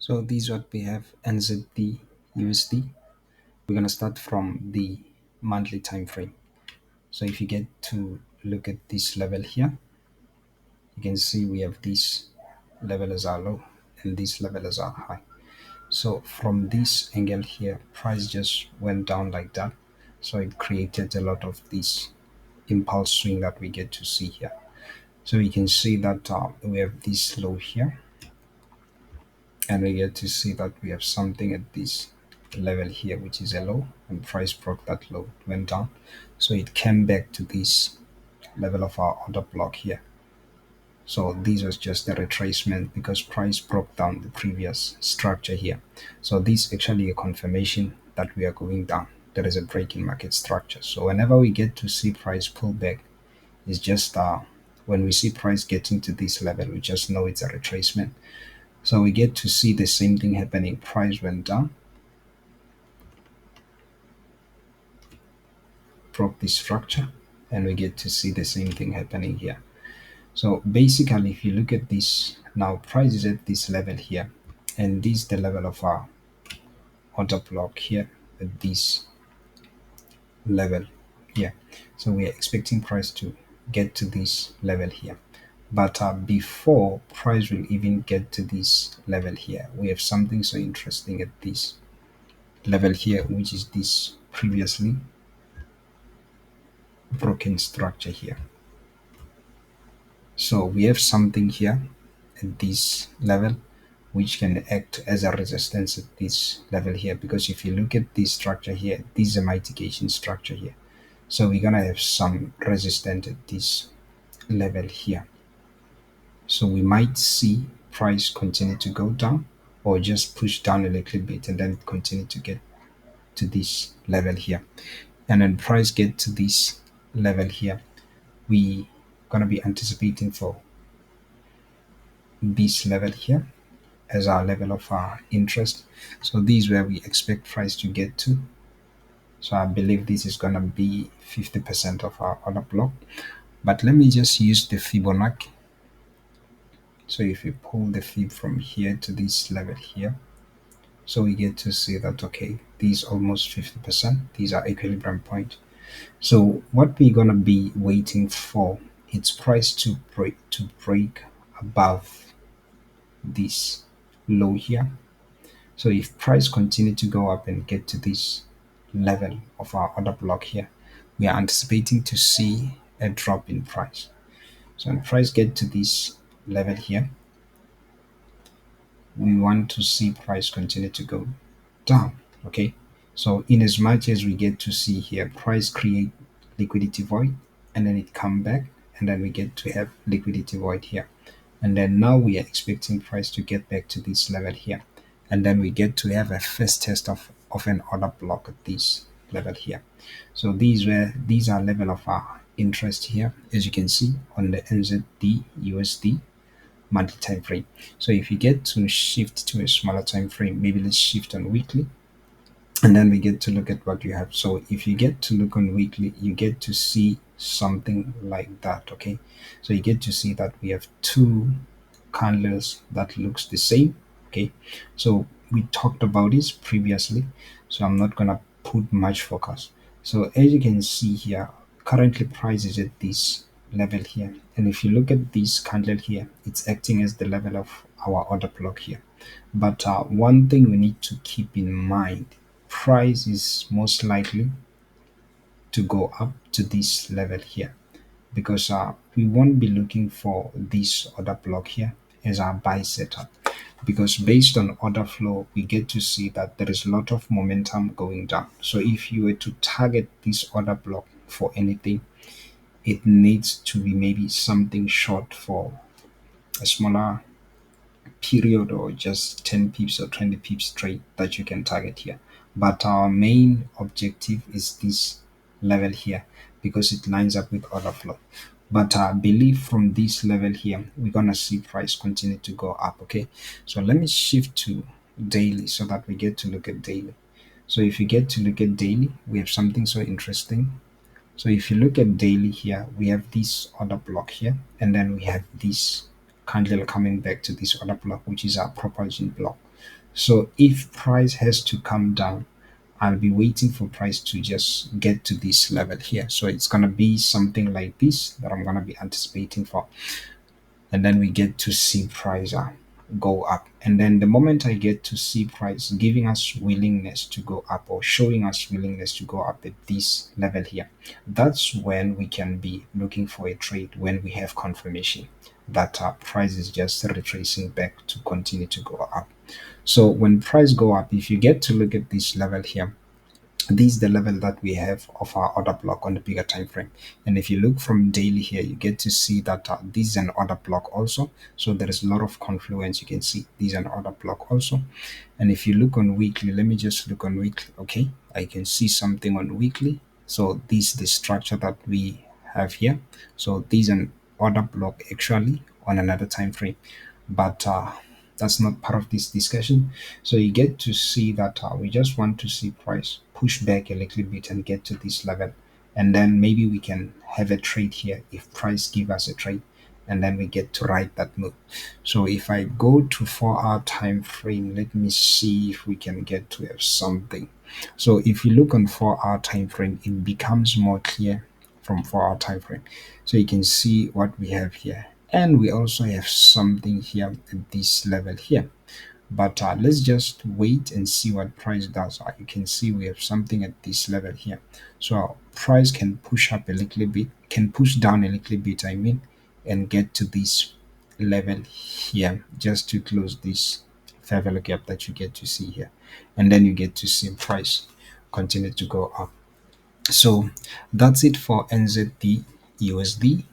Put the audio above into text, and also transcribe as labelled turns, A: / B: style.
A: So this is what we have NZDUSD. We're gonna start from the monthly time frame. So if you get to look at this level here, you can see we have this level as our low and this level as our high. So from this angle here, price just went down like that. So it created a lot of this impulse swing that we get to see here. So you can see that we have this low here, and we get to see that we have something at this level here, which is a low, and price broke that low, went down. So it came back to this level of our order block here. So this was just a retracement because price broke down the previous structure here. So this actually a confirmation that we are going down. There is a break in market structure. So whenever we get to see price pull back, it's just when we see price getting to this level, we just know it's a retracement. So we get to see the same thing happening. Price went down, broke this structure, and we get to see the same thing happening here. So basically, if you look at this now, price is at this level here, and this is the level of our order block here at this level here. So we are expecting price to get to this level here. But before price will even get to this level here, we have something so interesting at this level here, which is this previously broken structure here. So we have something here at this level which can act as a resistance at this level here, because if you look at this structure here, this is a mitigation structure here. So we're gonna have some resistance at this level here. So we might see price continue to go down or just push down a little bit and then continue to get to this level here. And then price get to this level here, we gonna be anticipating for this level here as our level of our interest. So this is where we expect price to get to. So I believe this is gonna be 50% of our order block. But let me just use the Fibonacci. So if we pull the Fib from here to this level here, so we get to see that okay, these almost 50%, these are equilibrium point. So what we're gonna be waiting for, it's price to break above this low here. So if price continue to go up and get to this level of our order block here, we are anticipating to see a drop in price. So when price get to this level here, we want to see price continue to go down. Okay, so in as much as we get to see here price create liquidity void and then it come back, and then we get to have liquidity void here, and then now we are expecting price to get back to this level here, and then we get to have a first test of an order block at this level here. So these are level of our interest here, as you can see on the NZDUSD monthly time frame. So if you get to shift to a smaller time frame, maybe let's shift on weekly, and then we get to look at what you have. So if you get to look on weekly, you get to see something like that. Okay, so you get to see that we have two candles that looks the same. Okay, so we talked about this previously, so I'm not gonna put much focus. So as you can see here, currently price is at this level here, and if you look at this candle here, it's acting as the level of our order block here. But one thing we need to keep in mind, price is most likely to go up to this level here, because we won't be looking for this order block here as our buy setup, because based on order flow we get to see that there is a lot of momentum going down. So if you were to target this order block for anything, it needs to be maybe something short for a smaller period, or just 10 pips or 20 pips trade that you can target here. But our main objective is this level here, because it lines up with order flow. But I believe from this level here, we're gonna see price continue to go up. Okay, so let me shift to daily so that we get to look at daily. So if you get to look at daily, we have something so interesting. So if you look at daily here, we have this order block here, and then we have this candle coming back to this other block, which is our propulsion block. So if price has to come down, I'll be waiting for price to just get to this level here. So it's gonna be something like this that I'm gonna be anticipating for, and then we get to see price go up. And then the moment I get to see price giving us willingness to go up, or showing us willingness to go up at this level here, that's when we can be looking for a trade, when we have confirmation that price is just retracing back to continue to go up. So when price go up, if you get to look at this level here, this is the level that we have of our order block on the bigger time frame. And if you look from daily here, you get to see that this is an order block also. So there is a lot of confluence. You can see this is an order block also. And if you look on weekly, let me just look on weekly. Okay, I can see something on weekly. So this is the structure that we have here. So this is an order block actually on another time frame, but that's not part of this discussion. So you get to see that we just want to see price push back a little bit and get to this level, and then maybe we can have a trade here if price give us a trade, and then we get to ride that move. So if I go to 4 hour time frame, let me see if we can get to have something. So if you look on 4 hour time frame, it becomes more clear from 4 hour time frame. So you can see what we have here, and we also have something here at this level here. But let's just wait and see what price does. You can see we have something at this level here. So price can push up a little bit, can push down a little bit, I mean, and get to this level here just to close this fair value gap that you get to see here. And then you get to see price continue to go up. So that's it for NZD USD.